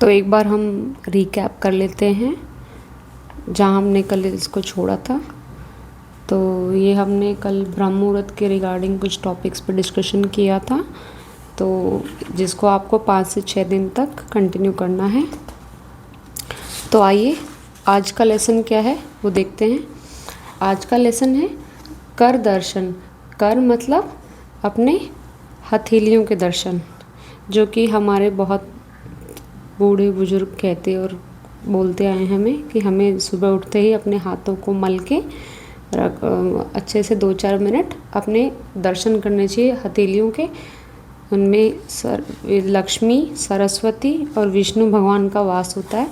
तो एक बार हम रिकैप कर लेते हैं जहाँ हमने कल इसको छोड़ा था। तो ये हमने कल ब्रह्म मुहूर्त के रिगार्डिंग कुछ टॉपिक्स पर डिस्कशन किया था, तो जिसको आपको 5 से 6 दिन तक कंटिन्यू करना है। तो आइए आज का लेसन क्या है वो देखते हैं। आज का लेसन है कर दर्शन। कर मतलब अपने हथेलियों के दर्शन, जो कि हमारे बहुत बूढ़े बुजुर्ग कहते और बोलते आए हैं हमें कि हमें सुबह उठते ही अपने हाथों को मल के अच्छे से 2-4 मिनट अपने दर्शन करने चाहिए हथेलियों के। उनमें लक्ष्मी, सरस्वती और विष्णु भगवान का वास होता है।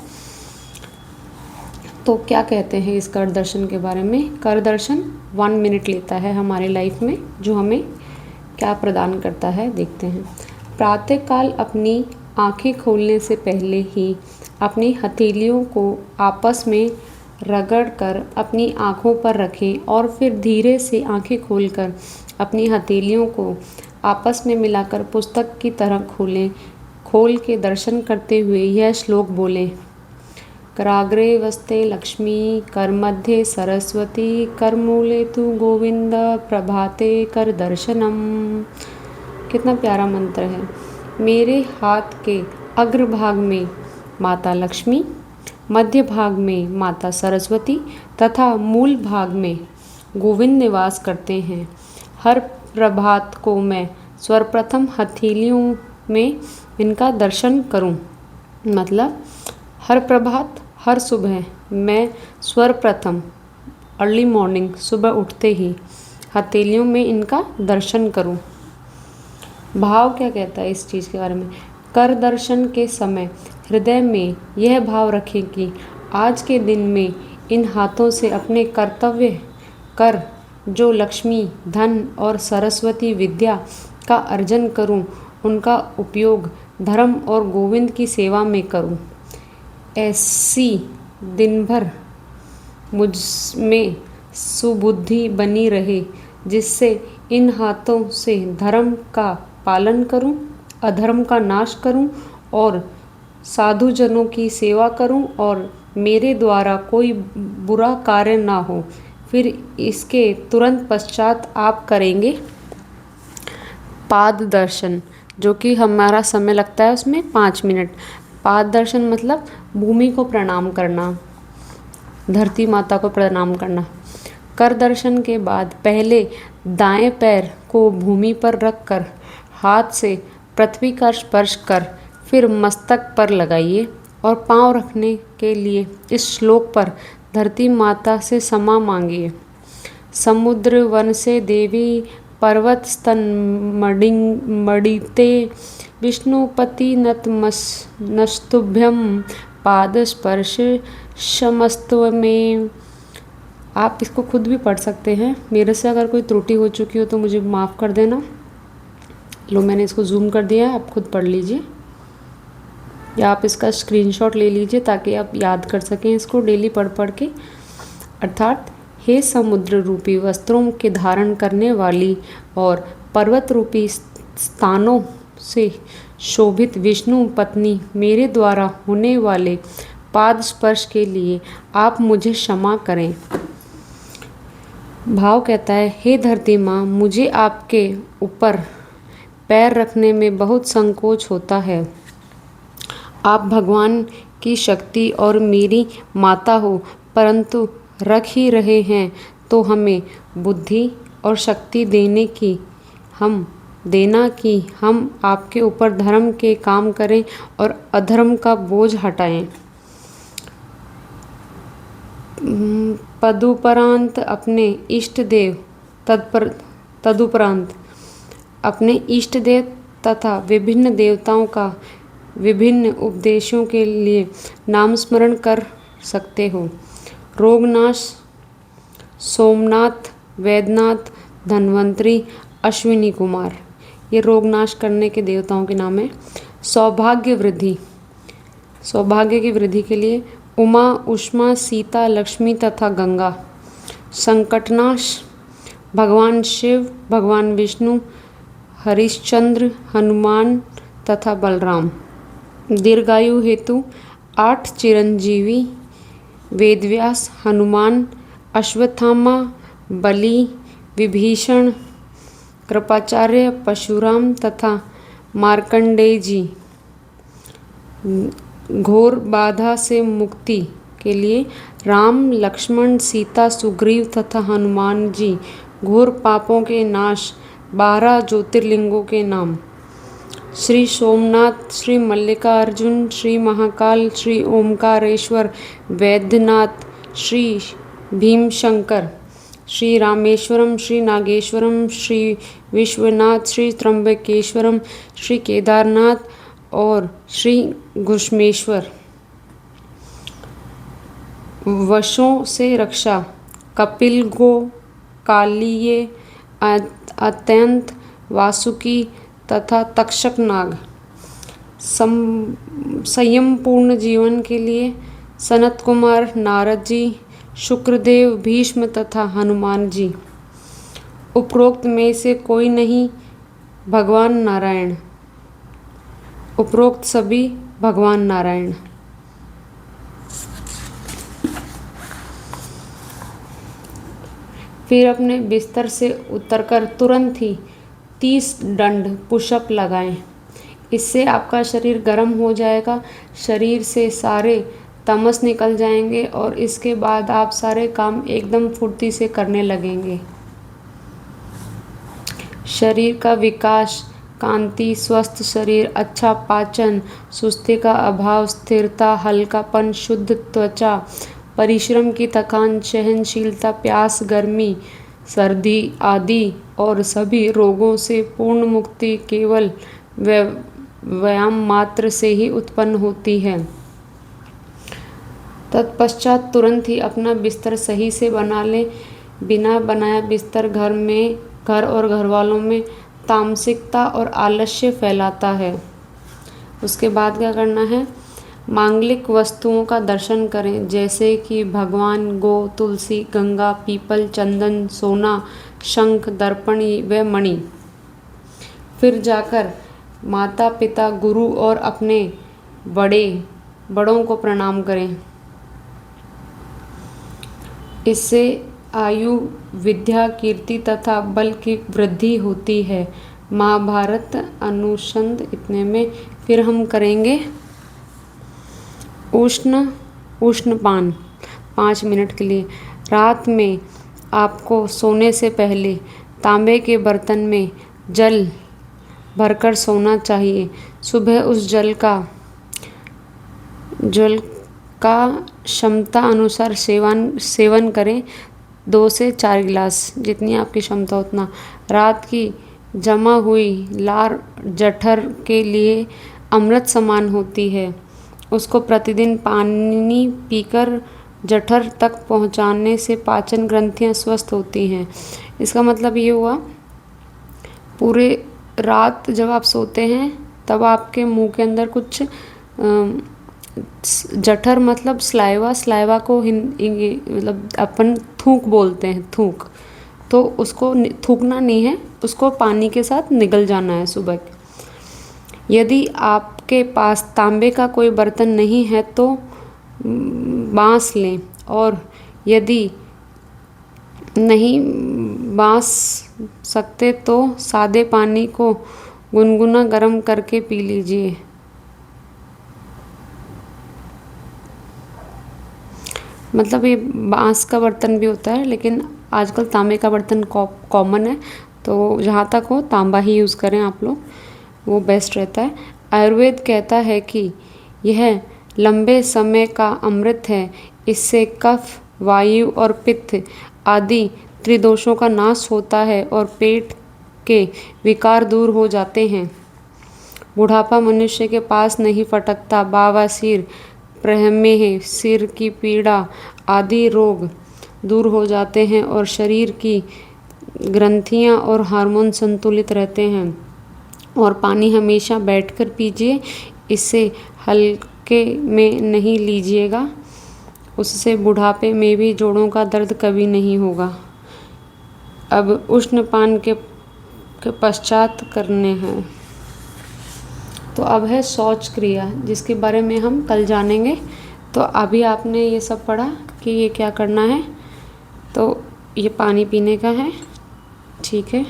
तो क्या कहते हैं इस कर दर्शन के बारे में। कर दर्शन 1 मिनट लेता है हमारे लाइफ में, जो हमें क्या प्रदान करता है देखते हैं। प्रातःकाल अपनी आंखें खोलने से पहले ही अपनी हथेलियों को आपस में रगड़कर अपनी आँखों पर रखें और फिर धीरे से आंखें खोलकर अपनी हथेलियों को आपस में मिलाकर पुस्तक की तरह खोल के दर्शन करते हुए यह श्लोक बोलें। कराग्रे वस्ते लक्ष्मी, कर मध्य सरस्वती, कर मूले तु गोविंद, प्रभाते कर दर्शनम। कितना प्यारा मंत्र है। मेरे हाथ के अग्रभाग में माता लक्ष्मी, मध्य भाग में माता सरस्वती तथा मूल भाग में गोविंद निवास करते हैं। हर प्रभात को मैं सर्वप्रथम हथेलियों में इनका दर्शन करूं। मतलब हर प्रभात, हर सुबह मैं सर्वप्रथम अर्ली मॉर्निंग सुबह उठते ही हथेलियों में इनका दर्शन करूं। भाव क्या कहता है इस चीज़ के बारे में। कर दर्शन के समय हृदय में यह भाव रखें कि आज के दिन में इन हाथों से अपने कर्तव्य कर, जो लक्ष्मी, धन और सरस्वती विद्या का अर्जन करूं, उनका उपयोग धर्म और गोविंद की सेवा में करूं। ऐसी दिन भर मुझ में सुबुद्धि बनी रहे, जिससे इन हाथों से धर्म का पालन करूं, अधर्म का नाश करूं और साधुजनों की सेवा करूं और मेरे द्वारा कोई बुरा कार्य ना हो। फिर इसके तुरंत पश्चात आप करेंगे पाद दर्शन, जो कि हमारा समय लगता है उसमें 5 मिनट। पाद दर्शन मतलब भूमि को प्रणाम करना, धरती माता को प्रणाम करना। कर दर्शन के बाद पहले दाएं पैर को भूमि पर रखकर हाथ से पृथ्वी का स्पर्श कर फिर मस्तक पर लगाइए और पांव रखने के लिए इस श्लोक पर धरती माता से क्षमा मांगिए। समुद्र वन से देवी, पर्वत स्तन मडिते, विष्णुपति नस्तुभ्यम, पाद स्पर्श क्षमस्त्व में। आप इसको खुद भी पढ़ सकते हैं। मेरे से अगर कोई त्रुटि हो चुकी हो तो मुझे माफ़ कर देना। लो, मैंने इसको जूम कर दिया है, आप खुद पढ़ लीजिए या आप इसका स्क्रीनशॉट ले लीजिए ताकि आप याद कर सकें इसको डेली पढ़ पढ़ के। अर्थात हे समुद्र रूपी वस्त्रों के धारण करने वाली और पर्वत रूपी स्थानों से शोभित विष्णु पत्नी, मेरे द्वारा होने वाले पाद स्पर्श के लिए आप मुझे क्षमा करें। भाव कहता है, हे धरती माँ, मुझे आपके ऊपर पैर रखने में बहुत संकोच होता है। आप भगवान की शक्ति और मेरी माता हो, परंतु रख ही रहे हैं तो हमें बुद्धि और शक्ति देना कि हम आपके ऊपर धर्म के काम करें और अधर्म का बोझ हटाएं। तदुपरांत अपने इष्ट देव तथा विभिन्न देवताओं का विभिन्न उपदेशों के लिए नाम स्मरण कर सकते हो। रोगनाश, सोमनाथ, वैद्यनाथ, धन्वंतरी, अश्विनी कुमार, ये रोगनाश करने के देवताओं के नाम हैं। सौभाग्य की वृद्धि के लिए उमा, उष्मा, सीता, लक्ष्मी तथा गंगा। संकटनाश, भगवान शिव, भगवान विष्णु, हरिश्चंद्र, हनुमान तथा बलराम। दीर्घायु हेतु 8 चिरंजीवी वेदव्यास, हनुमान, अश्वत्थामा, बलि, विभीषण, कृपाचार्य, परशुराम तथा मार्कंडेय जी। घोर बाधा से मुक्ति के लिए राम, लक्ष्मण, सीता, सुग्रीव तथा हनुमान जी। घोर पापों के नाश 12 ज्योतिर्लिंगों के नाम। श्री सोमनाथ, श्री मल्लिकार्जुन, श्री महाकाल, श्री ओमकारेश्वर, वैद्यनाथ, श्री भीमशंकर, श्री रामेश्वरम, श्री नागेश्वरम, श्री विश्वनाथ, श्री त्र्यंबकेश्वरम, श्री केदारनाथ और श्री घुष्मेश्वर। वशों से रक्षा कपिल गो, कालिये, अत्यंत, वासुकी तथा तक्षक नाग। संयमपूर्ण जीवन के लिए सनत कुमार, नारद जी, शुक्रदेव, भीष्म तथा हनुमान जी। उपरोक्त में से कोई नहीं भगवान नारायण। उपरोक्त सभी भगवान नारायण। फिर अपने बिस्तर से उतरकर तुरंत ही 30 दंड पुशअप लगाएं। इससे आपका शरीर गर्म हो जाएगा, शरीर से सारे तमस निकल जाएंगे और इसके बाद आप सारे काम एकदम फुर्ती से करने लगेंगे। शरीर का विकास, कांति, स्वस्थ शरीर, अच्छा पाचन, सुस्ती का अभाव, स्थिरता, हल्कापन, शुद्ध त्वचा, परिश्रम की थकान, सहनशीलता, प्यास, गर्मी, सर्दी आदि और सभी रोगों से पूर्ण मुक्ति केवल व्यायाम मात्र से ही उत्पन्न होती है। तत्पश्चात तुरंत ही अपना बिस्तर सही से बना लें। बिना बनाया बिस्तर घर और घरवालों में तामसिकता और आलस्य फैलाता है। उसके बाद क्या करना है? मांगलिक वस्तुओं का दर्शन करें, जैसे कि भगवान, गो, तुलसी, गंगा, पीपल, चंदन, सोना, शंख, दर्पण व मणि। फिर जाकर माता पिता, गुरु और अपने बड़ों को प्रणाम करें। इससे आयु, विद्या, कीर्ति तथा बल की वृद्धि होती है। महाभारत अनुसंध इतने में। फिर हम करेंगे उष्णपान 5 मिनट के लिए। रात में आपको सोने से पहले तांबे के बर्तन में जल भरकर सोना चाहिए। सुबह उस जल का क्षमता अनुसार सेवन करें, 2 से 4 गिलास, जितनी आपकी क्षमता उतना। रात की जमा हुई लार जठर के लिए अमृत समान होती है। उसको प्रतिदिन पानी पीकर जठर तक पहुंचाने से पाचन ग्रंथियां स्वस्थ होती हैं। इसका मतलब ये हुआ, पूरे रात जब आप सोते हैं तब आपके मुंह के अंदर कुछ जठर मतलब स्लाइवा को मतलब अपन थूक बोलते हैं, थूक। तो उसको थूकना नहीं है, उसको पानी के साथ निगल जाना है सुबह। यदि आपके पास तांबे का कोई बर्तन नहीं है तो बांस लें, और यदि नहीं बांस सकते तो सादे पानी को गुनगुना गर्म करके पी लीजिए। मतलब ये बांस का बर्तन भी होता है, लेकिन आजकल तांबे का बर्तन कॉमन है, तो जहाँ तक हो तांबा ही यूज़ करें आप लोग, वो बेस्ट रहता है। आयुर्वेद कहता है कि यह लंबे समय का अमृत है। इससे कफ, वायु और पित्त आदि त्रिदोषों का नाश होता है और पेट के विकार दूर हो जाते हैं। बुढ़ापा मनुष्य के पास नहीं फटकता। बवासीर, प्रमेह, सिर की पीड़ा आदि रोग दूर हो जाते हैं और शरीर की ग्रंथियां और हार्मोन संतुलित रहते हैं। और पानी हमेशा बैठकर पीजिए, इससे हल्के में नहीं लीजिएगा। उससे बुढ़ापे में भी जोड़ों का दर्द कभी नहीं होगा। अब उष्णपान के पश्चात करने हैं। तो अब है शौच क्रिया, जिसके बारे में हम कल जानेंगे। तो अभी आपने ये सब पढ़ा कि ये क्या करना है। तो ये पानी पीने का है, ठीक है।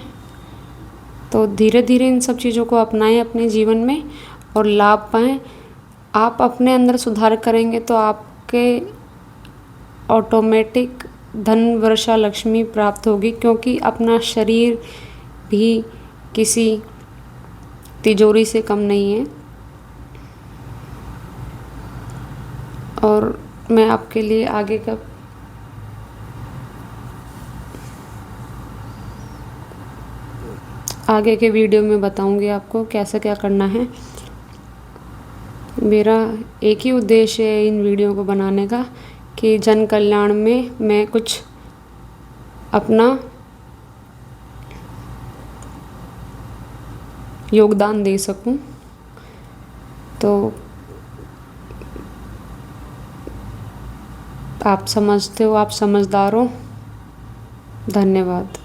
तो धीरे धीरे इन सब चीज़ों को अपनाएं अपने जीवन में और लाभ पाएँ। आप अपने अंदर सुधार करेंगे तो आपके ऑटोमेटिक धन वर्षा लक्ष्मी प्राप्त होगी, क्योंकि अपना शरीर भी किसी तिजोरी से कम नहीं है। और मैं आपके लिए आगे के वीडियो में बताऊंगी आपको कैसे क्या करना है। मेरा एक ही उद्देश्य है इन वीडियो को बनाने का कि जन कल्याण में मैं कुछ अपना योगदान दे सकूं। तो आप समझते हो, आप समझदार हो। धन्यवाद।